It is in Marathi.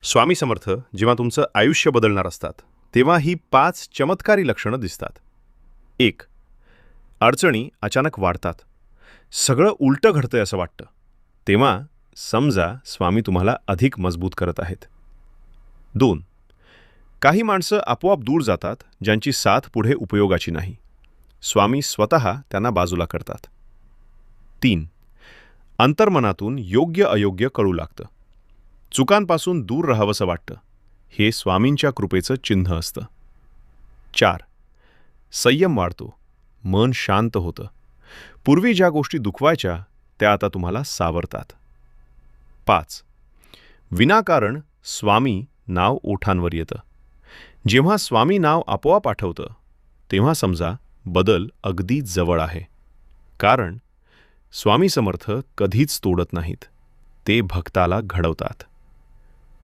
स्वामी समर्थ जेव्हा तुमचं आयुष्य बदलणार असतात, तेव्हा ही 5 चमत्कारी लक्षणं दिसतात. 1. अडचणी अचानक वाढतात. सगळं उलटं घडतंय असं वाटतं. तेव्हा समजा स्वामी तुम्हाला अधिक मजबूत करत आहेत. 2. काही माणसं आपोआप दूर जातात, ज्यांची साथ पुढे उपयोगाची नाही. स्वामी स्वतः त्यांना बाजूला करतात. 3. अंतर्मनातून योग्य अयोग्य कळू लागतं. चुकांपासून दूर राहावंसं वाटतं. हे स्वामींच्या कृपेचं चिन्ह असतं. 4. संयम वाढतो. मन शांत होतं. पूर्वी ज्या गोष्टी दुखवायच्या त्या आता तुम्हाला सावरतात. 5. विनाकारण स्वामी नाव ओठांवर येतं. जेव्हा स्वामी नाव आपोआप आठवतं, तेव्हा समजा बदल अगदी जवळ आहे. कारण स्वामी समर्थ कधीच तोडत नाहीत. ते भक्ताला घडवतात.